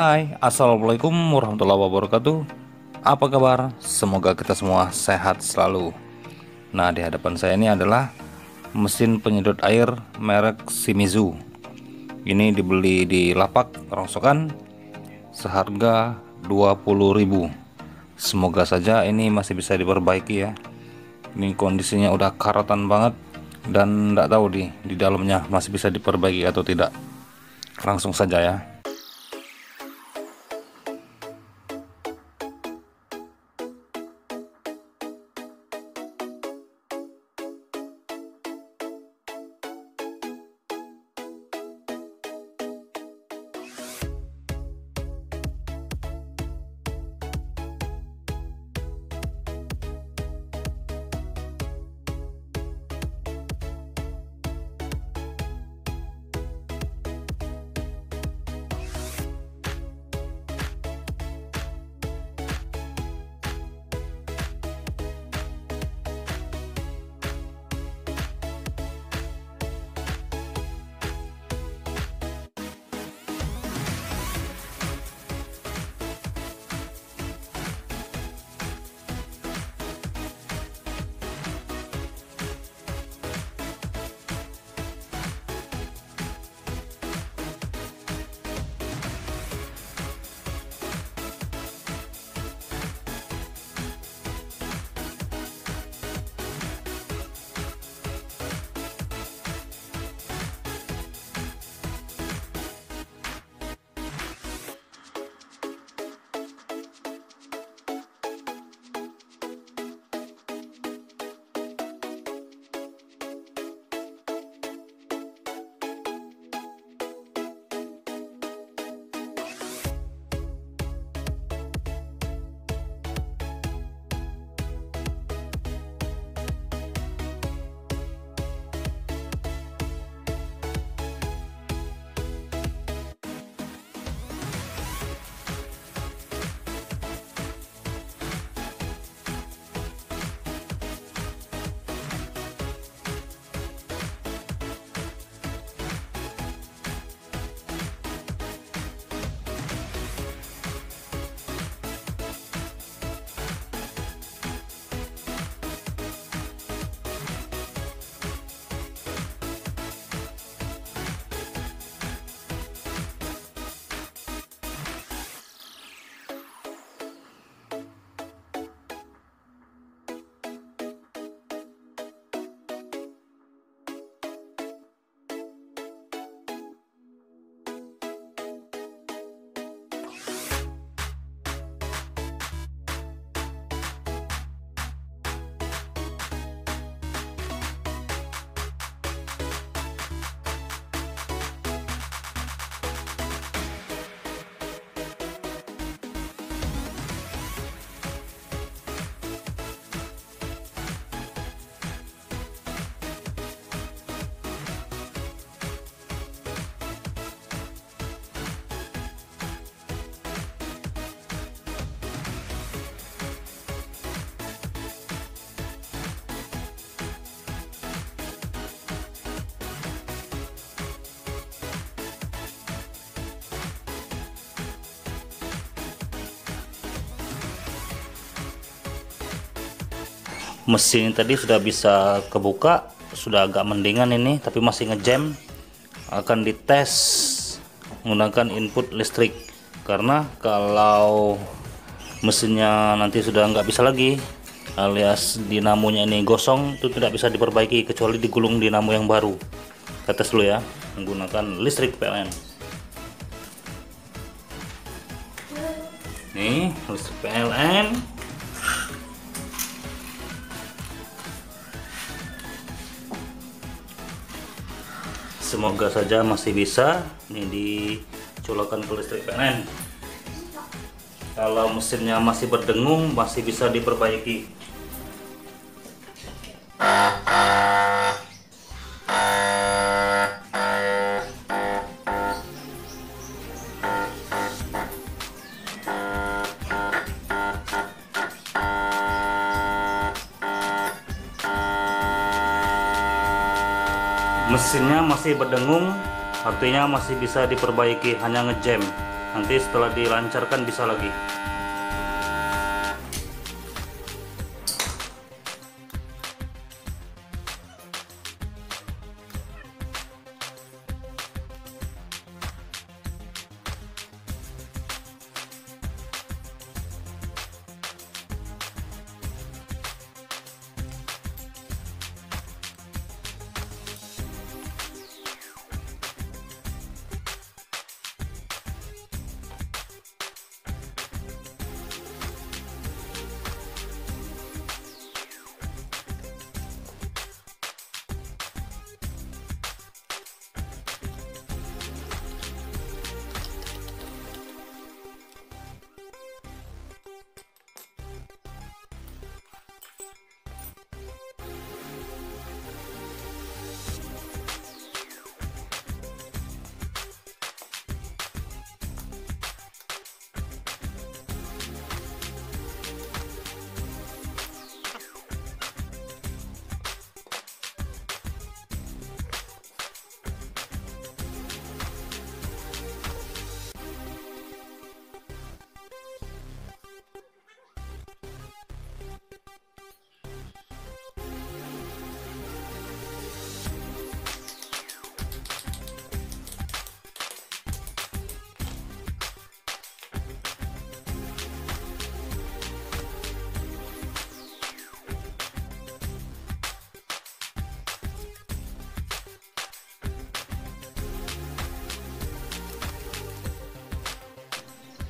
Hai, assalamualaikum warahmatullahi wabarakatuh. Apa kabar? Semoga kita semua sehat selalu. Nah, di hadapan saya ini adalah mesin penyedot air merek Shimizu. Ini dibeli di lapak rongsokan seharga 20.000. Semoga saja ini masih bisa diperbaiki ya. Ini kondisinya udah karatan banget dan nggak tahu di dalamnya masih bisa diperbaiki atau tidak. Langsung saja ya. Mesin tadi sudah bisa kebuka, sudah agak mendingan ini, tapi masih ngejam. Akan dites menggunakan input listrik, karena kalau mesinnya nanti sudah nggak bisa lagi, alias dinamonya ini gosong, itu tidak bisa diperbaiki kecuali digulung dinamo yang baru. Kita tes dulu ya, menggunakan listrik PLN. Nih listrik PLN. Semoga saja masih bisa. Ini dicolokan ke listrik PLN. Kalau mesinnya masih berdengung, masih bisa diperbaiki. Mesinnya masih berdengung, artinya masih bisa diperbaiki, hanya ngejam. Nanti setelah dilancarkan bisa lagi.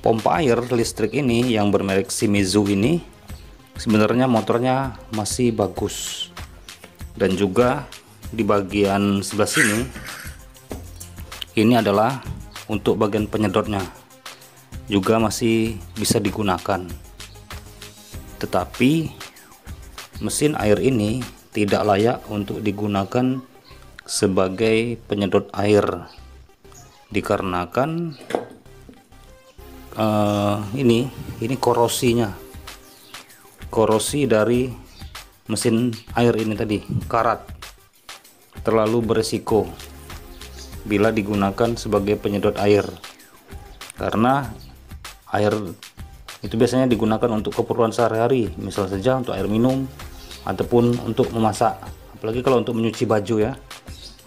Pompa air listrik ini yang bermerek Shimizu ini sebenarnya motornya masih bagus, dan juga di bagian sebelah sini ini adalah untuk bagian penyedotnya juga masih bisa digunakan. Tetapi mesin air ini tidak layak untuk digunakan sebagai penyedot air dikarenakan ini korosi dari mesin air ini tadi karat, terlalu beresiko bila digunakan sebagai penyedot air, karena air itu biasanya digunakan untuk keperluan sehari-hari, misal saja untuk air minum ataupun untuk memasak, apalagi kalau untuk menyuci baju ya.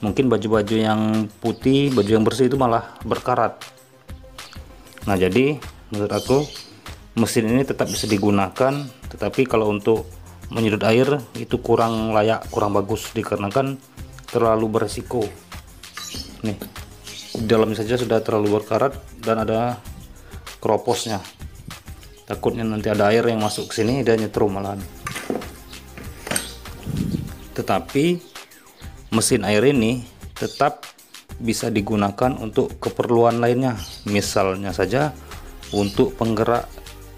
Mungkin baju-baju yang putih, baju yang bersih itu malah berkarat. Nah, jadi menurut aku mesin ini tetap bisa digunakan, tetapi kalau untuk menyedot air itu kurang layak, kurang bagus dikarenakan terlalu beresiko. Nih, di dalamnya saja sudah terlalu berkarat dan ada keroposnya. Takutnya nanti ada air yang masuk ke sini dan nyetrum malahan. Tetapi mesin air ini tetap bisa digunakan untuk keperluan lainnya, misalnya saja untuk penggerak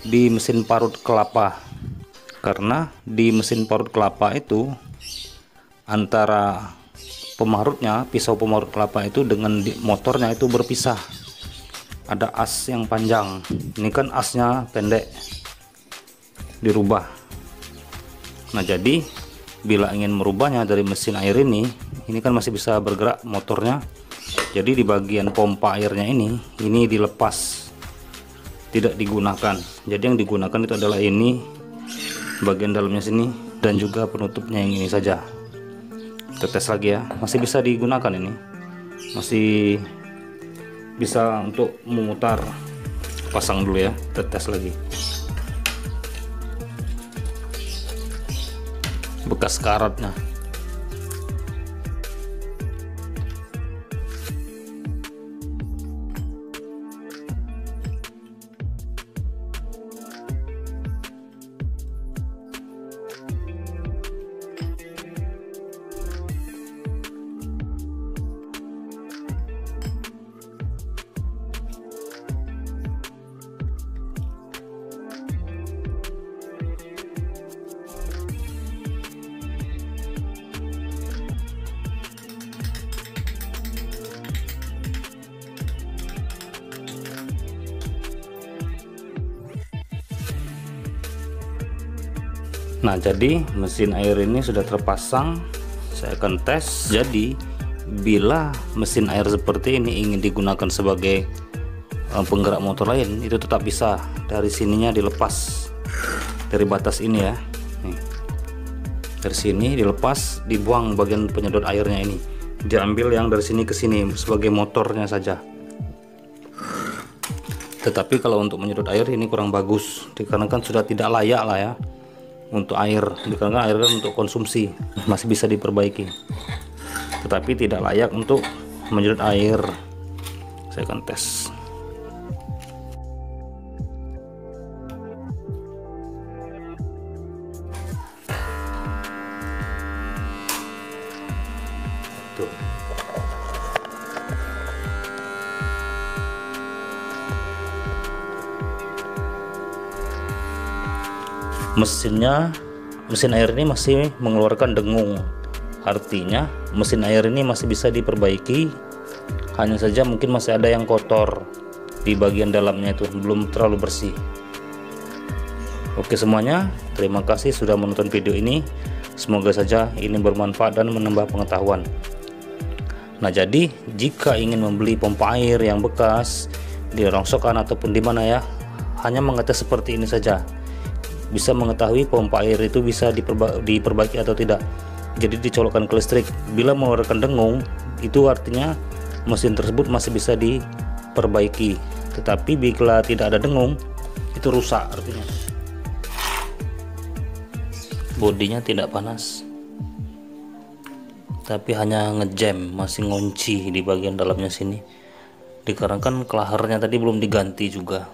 di mesin parut kelapa, karena di mesin parut kelapa itu antara pemarutnya, pisau pemarut kelapa itu dengan motornya itu berpisah, ada as yang panjang, ini kan asnya pendek, dirubah. Nah, jadi bila ingin merubahnya dari mesin air ini kan masih bisa bergerak motornya. Jadi di bagian pompa airnya ini dilepas, tidak digunakan. Jadi yang digunakan itu adalah ini, bagian dalamnya sini, dan juga penutupnya yang ini saja. Kita tes lagi ya, masih bisa digunakan ini, masih bisa untuk memutar. Pasang dulu ya, kita tes lagi. Bekas karatnya. Nah, jadi mesin air ini sudah terpasang. Saya akan tes. Jadi bila mesin air seperti ini ingin digunakan sebagai penggerak motor lain itu tetap bisa. Dari sininya dilepas dari batas ini ya. Nih. Dari sini dilepas, dibuang bagian penyedot airnya ini, diambil yang dari sini ke sini sebagai motornya saja. Tetapi kalau untuk menyedot air ini kurang bagus, dikarenakan sudah tidak layak lah ya untuk air, dikarenakan air kan untuk konsumsi, masih bisa diperbaiki, tetapi tidak layak untuk menyedot air. Saya akan tes. Tuh. Mesin air ini masih mengeluarkan dengung, artinya mesin air ini masih bisa diperbaiki, hanya saja mungkin masih ada yang kotor di bagian dalamnya, itu belum terlalu bersih. Oke semuanya, terima kasih sudah menonton video ini, semoga saja ini bermanfaat dan menambah pengetahuan. Nah jadi jika ingin membeli pompa air yang bekas di rongsokan ataupun di mana ya, hanya mengetes seperti ini saja bisa mengetahui pompa air itu bisa diperbaiki atau tidak. Jadi dicolokkan ke listrik, bila mengeluarkan dengung itu artinya mesin tersebut masih bisa diperbaiki, tetapi bila tidak ada dengung itu rusak, artinya bodinya tidak panas tapi hanya ngejam, masih ngunci di bagian dalamnya sini, dikarenakan kelaharnya tadi belum diganti juga.